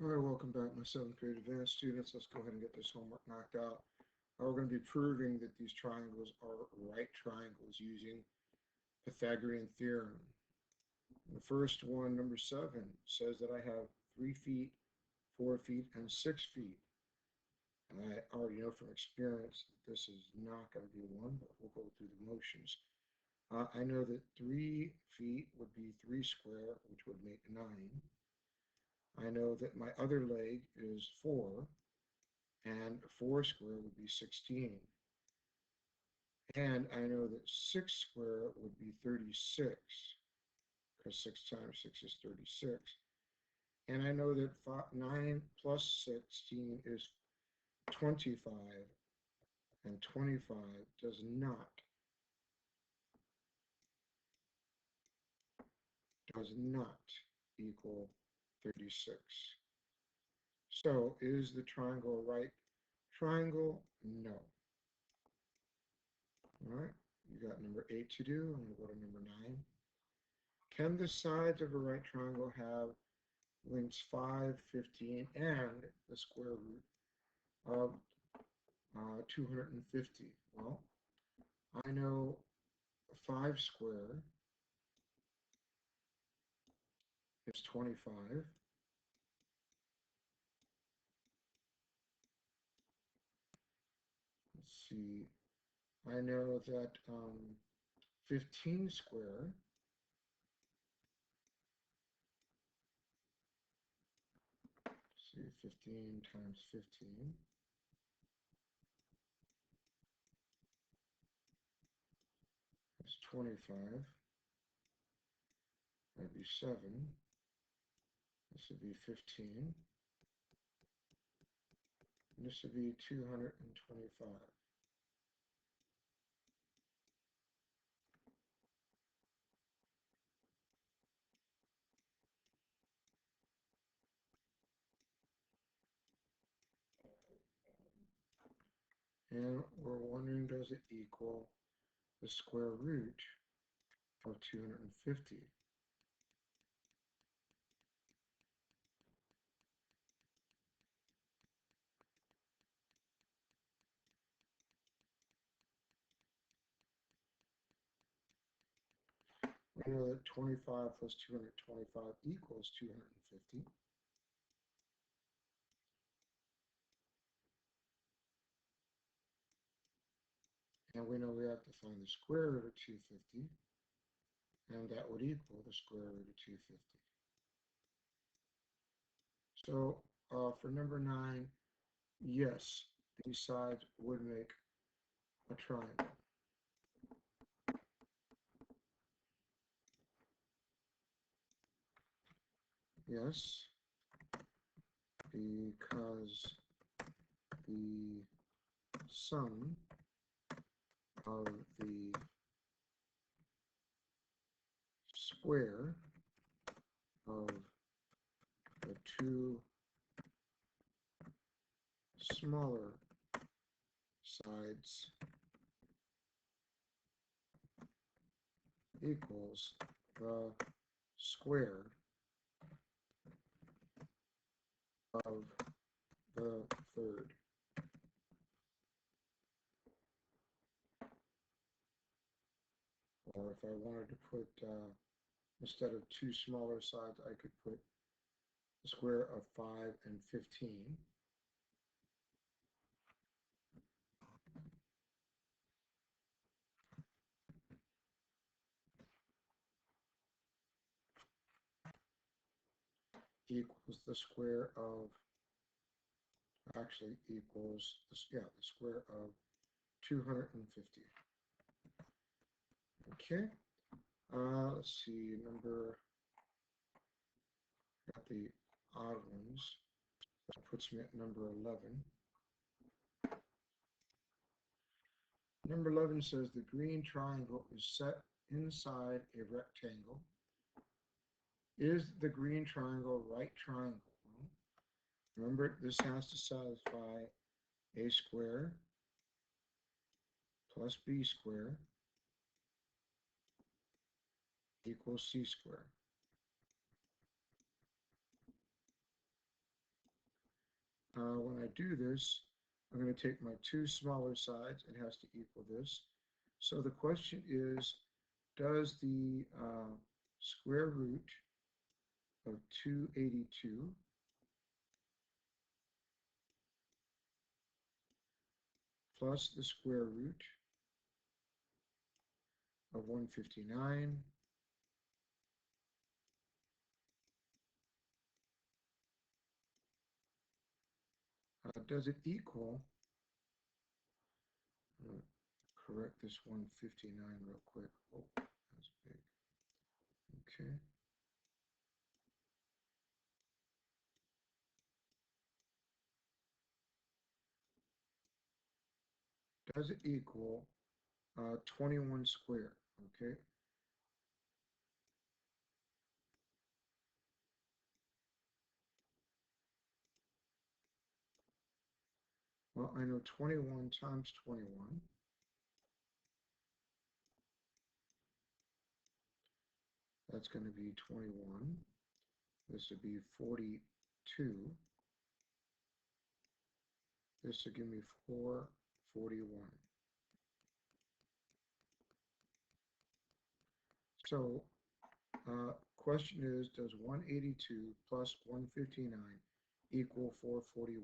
All right, welcome back, my 7th grade advanced students. Let's go ahead and get this homework knocked out. We're going to be proving that these triangles are right triangles using Pythagorean Theorem. The first one, number 7, says that I have 3 feet, 4 feet, and 6 feet. And I already know from experience that this is not going to be one, but we'll go through the motions. I know that 3 feet would be 3 square, which would make 9. I know that my other leg is 4, and 4 square would be 16. And I know that 6 square would be 36, because 6 times 6 is 36. And I know that 9 plus 16 is 25, and 25 does not equal 36. So is the triangle a right triangle? No. All right, you got number 8 to do. I'm going to go to number 9. Can the sides of a right triangle have lengths 5, 15, and the square root of 250? Well, I know 5 square is 25. Let's see. I know that 15 square see, 15 times 15 is 25. That'd be 7. This would be 15. And this would be 225. And we're wondering, does it equal the square root of 250? We know that 25 plus 225 equals 250. And we know we have to find the square root of 250. And that would equal the square root of 250. So for number 9, yes, these sides would make a triangle. Yes, because the sum of the square of the two smaller sides equals the square of the third. Or if I wanted to put, instead of two smaller sides, I could put the square of 5 and 15. Equals the square of, actually equals, the square of 250. Okay, let's see, got the odd ones. That puts me at number 11. Number 11 says the green triangle is set inside a rectangle. Is the green triangle right triangle? Well, remember, this has to satisfy a square plus b square equals c square. when I do this, I'm going to take my two smaller sides. It has to equal this. So the question is, does the square root of 282 plus the square root of 159 does it equal, correct this 159 real quick. Oh, that's big. Okay. Does it equal 21 squared? Okay. Well, I know 21 times 21. That's going to be 21. This would be 42. This will give me 441. So, question is, does 182 plus 159 equal 441?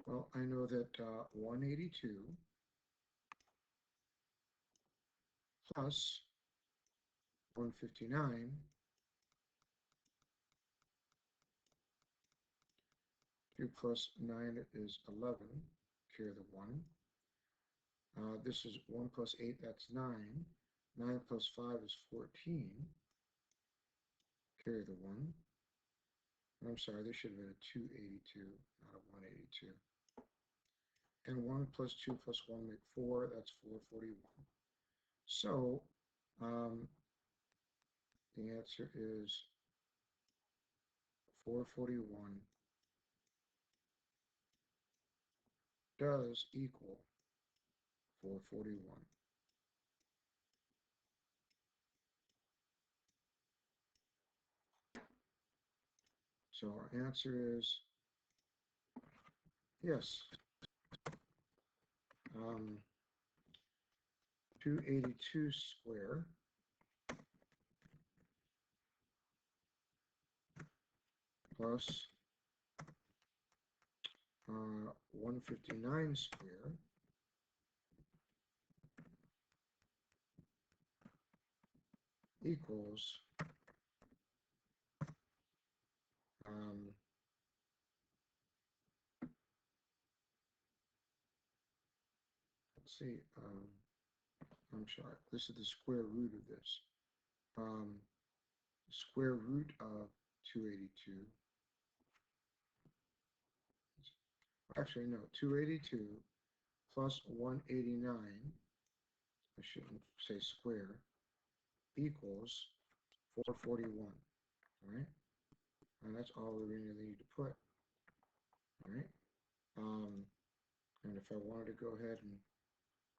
Well, I know that 182 plus 159, 2 plus 9 is 11, carry the 1. This is 1 plus 8, that's 9. 9 plus 5 is 14, carry the 1. I'm sorry, there should have been a 282, not a 182. And 1 plus 2 plus 1 make 4, that's 441. So, the answer is 441 does equal 441. So our answer is yes. 282 squared plus 159 squared equals let's see, I'm sorry, this is the square root of this. Square root of 282. Actually, no, 282 plus 189, I shouldn't say square, equals 441, all right? And that's all we really need to put, all right? And if I wanted to go ahead and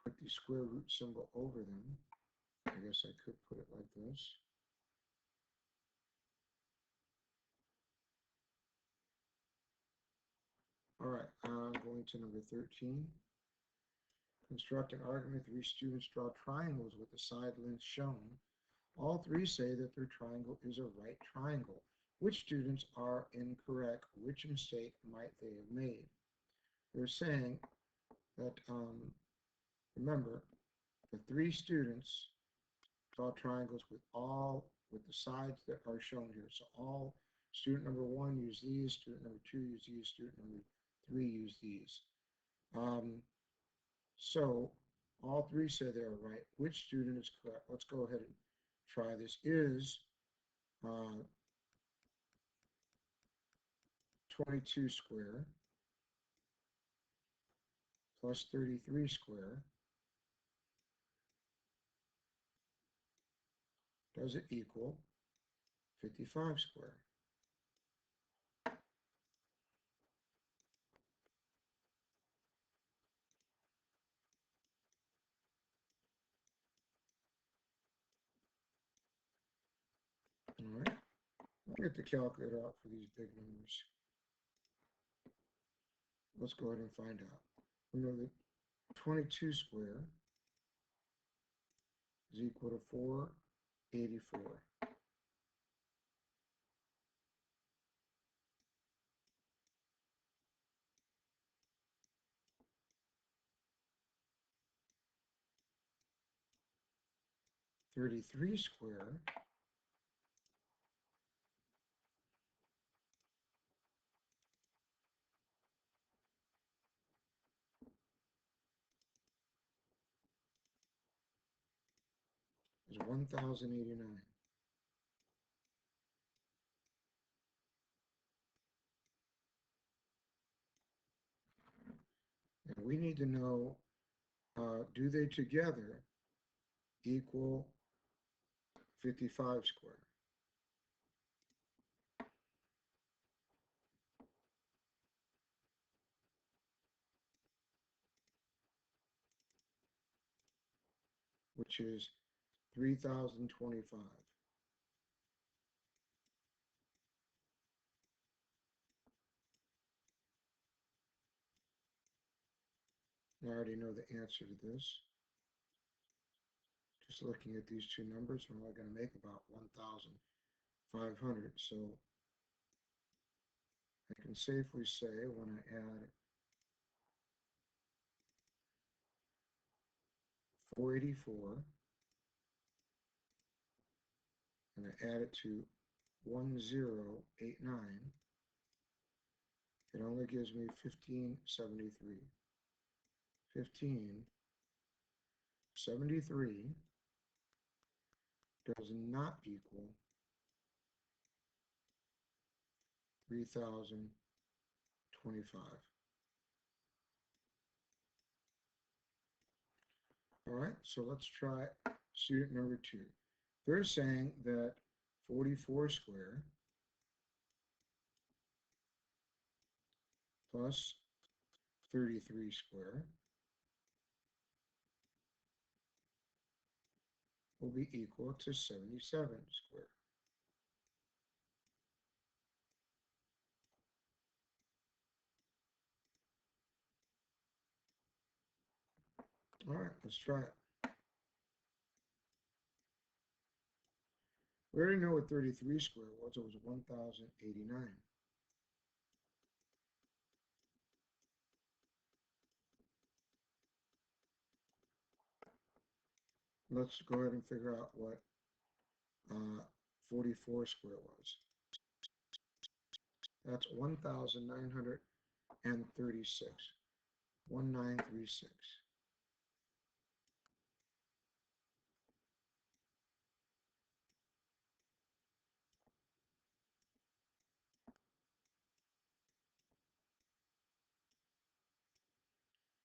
put the square root symbol over them, I guess I could put it like this. All right, going to number 13. Construct an argument. 3 students draw triangles with the side lengths shown. All 3 say that their triangle is a right triangle. Which students are incorrect? Which mistake might they have made? They're saying that, remember, the 3 students draw triangles with the sides that are shown here. So all student number 1 use these, student number 2 use these, student number 3 use these. So all 3 say they're right. Which student is correct? Let's go ahead and try this. Is 22 squared plus 33 squared, does it equal 55 squared? All right, get the calculator out for these big numbers. Let's go ahead and find out. We know that 22 squared is equal to 484. $33 squared is 1,089. And we need to know, do they together equal 55 squared? Which is 3,025. I already know the answer to this. Just looking at these two numbers, we're only going to make about 1,500. So I can safely say when I add 484 and I add it to 1089, it only gives me 1573. 1573 does not equal 3,025. All right, so let's try student number 2. They're saying that 44 squared plus 33 squared will be equal to 77 squared. All right, let's try it. We already know what 33 squared was. It was 1,089. Let's go ahead and figure out what 44 squared was. That's 1,936. 1936.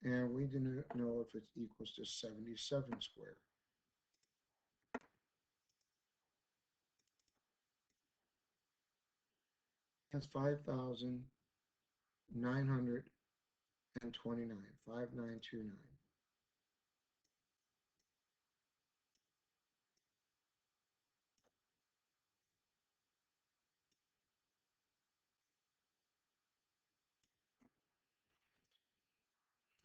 And we didn't know if it equals to 77 squared. That's 5,929, 5929.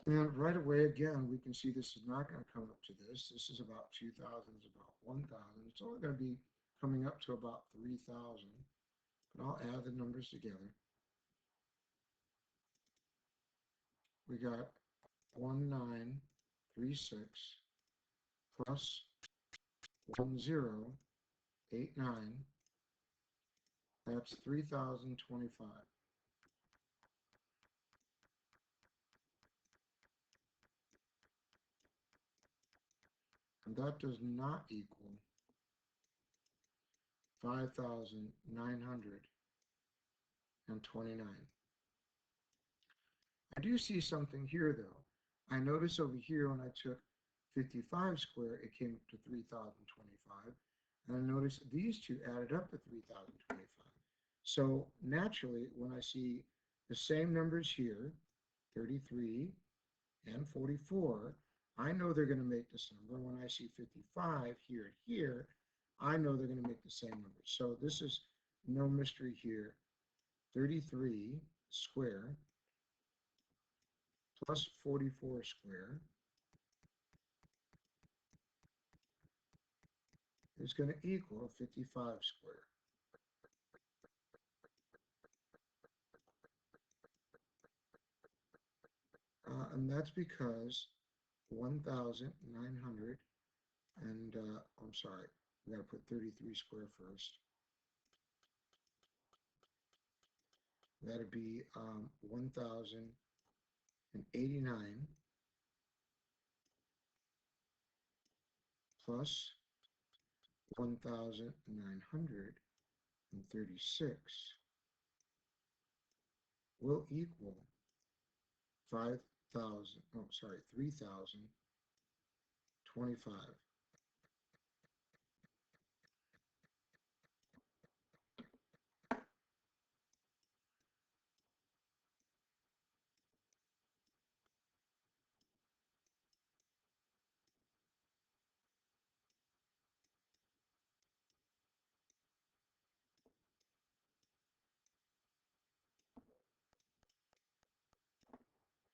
And right away, again, we can see this is not going to come up to this. This is about 2,000, is about 1,000. It's only going to be coming up to about 3,000. But I'll add the numbers together. We got 1936 plus 1089. That's 3,025. And that does not equal 5,929. I do see something here though. I notice over here when I took 55 squared, it came up to 3,025. And I notice these two added up to 3,025. So naturally, when I see the same numbers here, 33 and 44, I know they're going to make this number. When I see 55 here and here, I know they're going to make the same number. So this is no mystery here. 33 square plus 44 square is going to equal 55 square. And that's because 1,900 and, I'm sorry, we got to put 33 square first. That'd be 1,089 plus 1,936 will equal 5,000, oh, sorry, 3,025.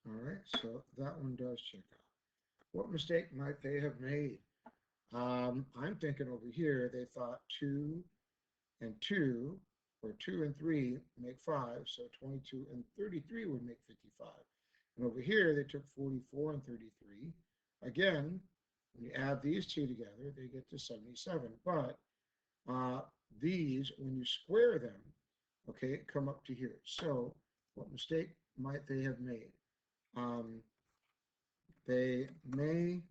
All right, so that one does check out. What mistake might they have made? I'm thinking over here, they thought 2 and 2, or 2 and 3 make 5, so 22 and 33 would make 55. And over here, they took 44 and 33. Again, when you add these two together, they get to 77. But these, when you square them, okay, come up to here. So what mistake might they have made? They may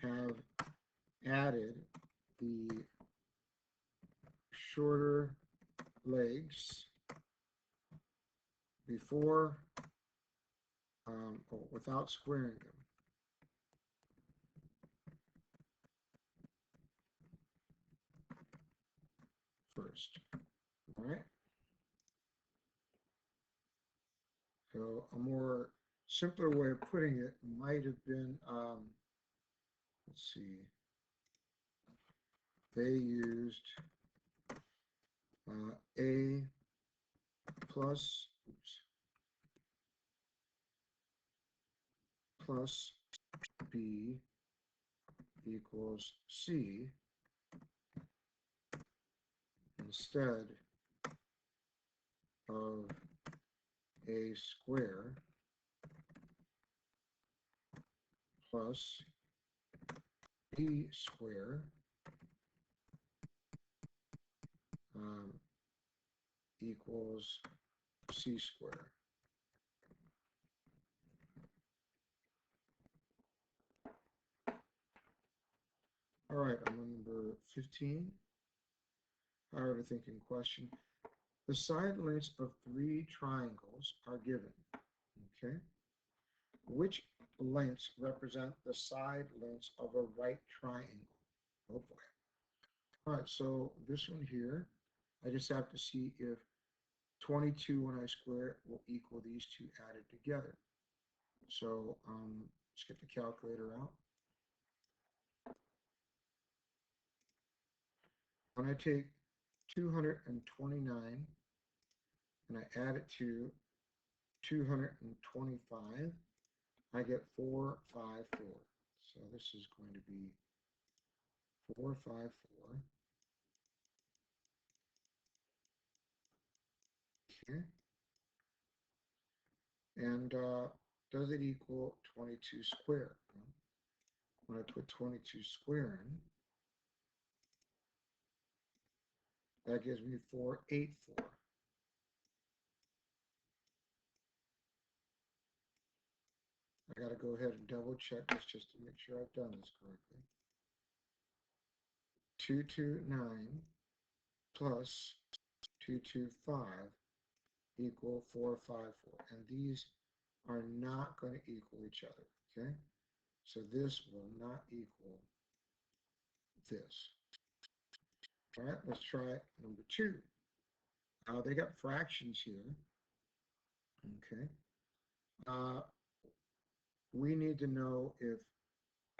have added the shorter legs before, without squaring them. First, all right? So a more simpler way of putting it might have been, let's see, they used A plus, plus B equals C instead of A square plus B square equals C square. All right, I'm on number 15. However, thinking question. The side lengths of 3 triangles are given. Okay. Which lengths represent the side lengths of a right triangle? Oh boy. All right, so this one here, I just have to see if 22 when I square it will equal these two added together. So let's get the calculator out. When I take 229 and I add it to 225, I get 454. So this is going to be 454. Okay. And does it equal 22 squared? When I put 22 square in, that gives me 484. I got to go ahead and double check this just to make sure I've done this correctly. 229 plus 225 equal 454. And these are not going to equal each other, okay? So this will not equal this. All right, let's try number 2. They got fractions here, okay? We need to know if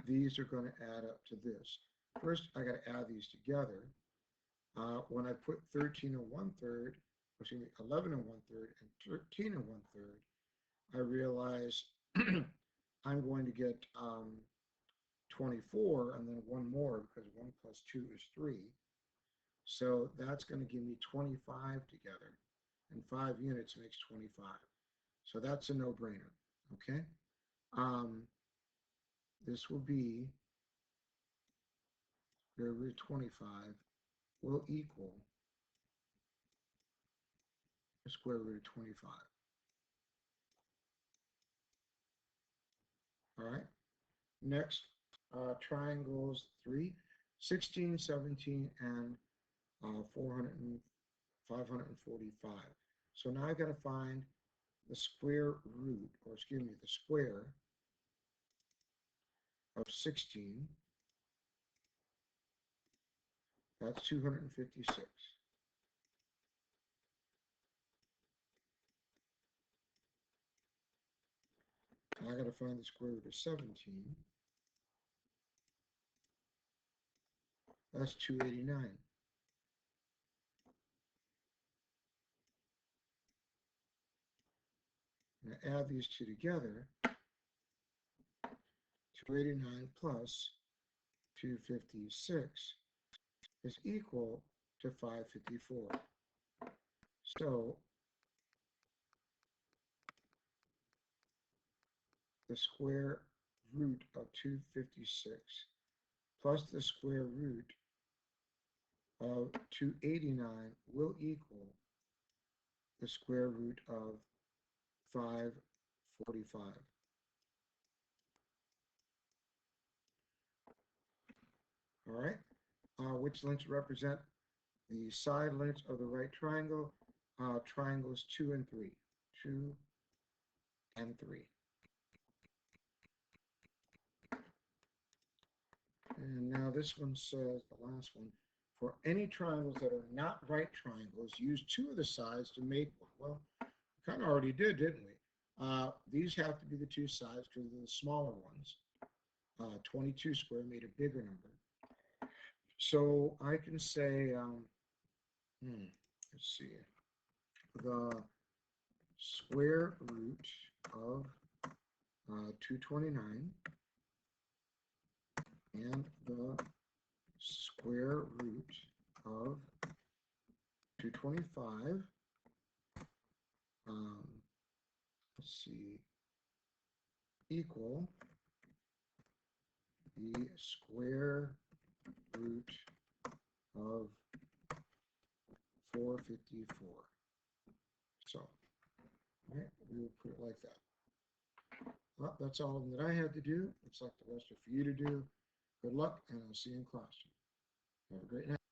these are going to add up to this. First, I got to add these together. When I put 13 and 1/3, excuse me, 11 and 1/3 and 13 and 1/3, I realize I'm going to get 24 and then one more because 1 plus 2 is 3. So that's going to give me 25 together. And 5 units makes 25. So that's a no-brainer, okay? This will be square root of 25 will equal the square root of 25. All right. Next, triangles 3, 16, 17, and 400 and 545. So now I've got to find the square root, or excuse me, the square of 16. That's 256. Now I got to find the square root of 17. That's 289. Now add these two together. 289 plus 256 is equal to 554. So the square root of 256 plus the square root of 289 will equal the square root of 545. All right, which lengths represent the side lengths of the right triangle? Triangles 2 and 3. 2 and 3. And now this one says, the last one, for any triangles that are not right triangles, use 2 of the sides to make one. Well, we kind of already did, didn't we? These have to be the 2 sides because they're the smaller ones. 22 square made a bigger number. So I can say, let's see, the square root of 229 and the square root of 225, let's see, equal the square root of 454. So, all right, we will put it like that. Well, that's all that I had to do. Looks like the rest are for you to do. Good luck, and I'll see you in class. Have a great night.